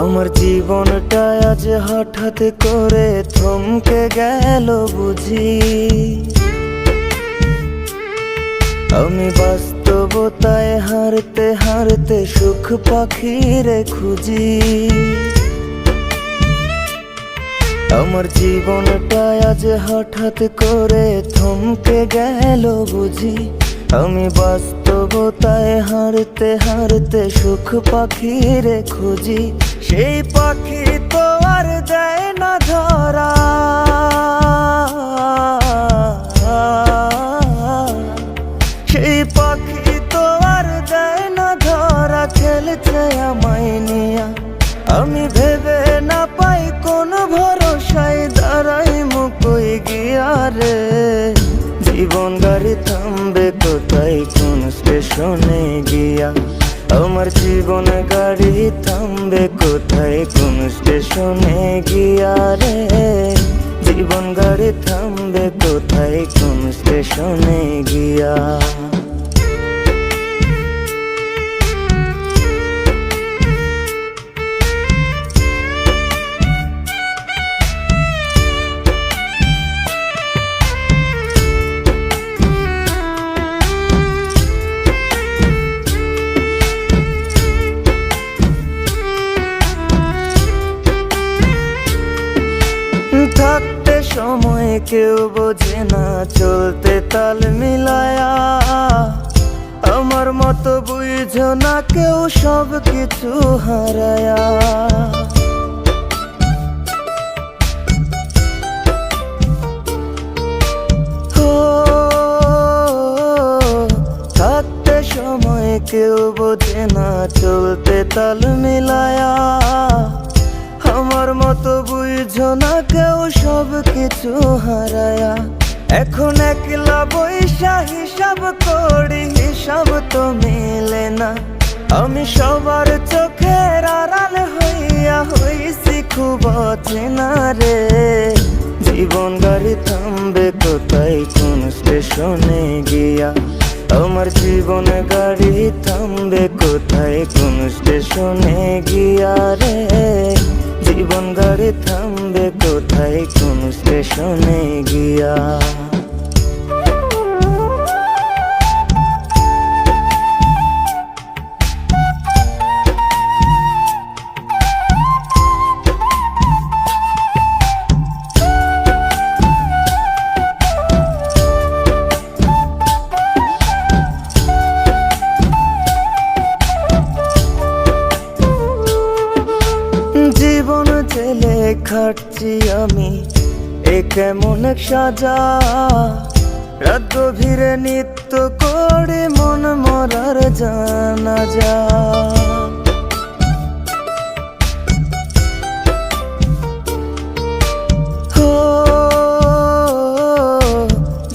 আমার জীবনটা আজ হঠাৎ করে থমকে গেল বুঝি। আমি বাস্তবতায় হারতে হারতে সুখ পাখিরে খুঁজি। আমার জীবনটা আজ হঠাৎ করে থমকে গেল বুঝি। আমি বাস্তবতায় হারতে হারতে সুখ পাখিরে খুঁজি। সেই পাখি তো আর দেয় না ধরা, সেই পাখি তো আর দেয় না ধরা। খেলছে আমায় নিয়া, আমি ভেবে না পাই কোন ভরসায় দাঁড়াই মুকই গিয়া রে। জীবন গাড়ি থামবে কোথায় কোন স্টেশনে গিয়া। আমার জীবন গাড়ি থামবে কোথায় কোন স্টেশনে গিয়া রে। জীবন গাড়ি থামবে কোথায় কোন স্টেশনে গিয়া। থাকতে সময় কেউ বোঝে না, চলতে তাল মিলায়া। আমার মতো বুঝো না কেউ সব কিছু হারায়া। থাকতে সময় কেউ বোঝে না, চলতে তাল মিলায়া। আমার মতো বুঝো না কেউ সব কিছু হারায়া। এখন একলা বৈশা হিসাব করি, হিসাব তো মেলে না। আমি সবার চোখের আড়াল হইয়া হইছি খুব অচেনা রে। জীবন গাড়ি থামবে কোথায় কোন স্টেশনে গিয়া। আমার জীবন গাড়ি থামবে কোথায় কোন স্টেশনে গিয়া রে। জীবন গাড়ি থামবে কোথায় কোন স্টেশনে গিয়া। জীবন জেলে খাটছি আমি, এ কেমন এক সাজা। রাত গভীরে নিত্য করে মন মরার জানাজা।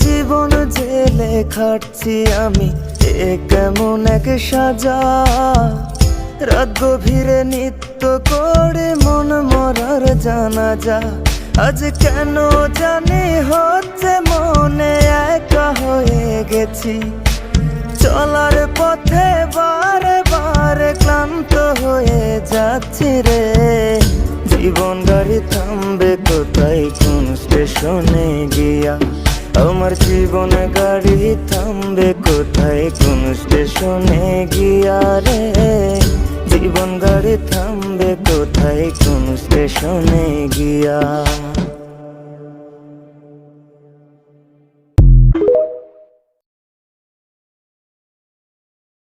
জীবন জেলে খাটছি আমি, এ কেমন এক সাজা। রাত গভীরে নিত্য করে মন মরার জানাজা। আজ কেন জানি হচ্ছে মনে একা হয়ে গেছি। চলার পথে বারে বারে ক্লান্ত হয়ে যাচ্ছি রে। জীবন গাড়ি থামবে কোথায় কোন স্টেশনে গিয়া। আমার জীবন গাড়ি থামবে কোথায় কোন স্টেশনে গিয়া রে। জীবন গাড়ি থামবে কোথায় কোন স্টেশনে গিয়া।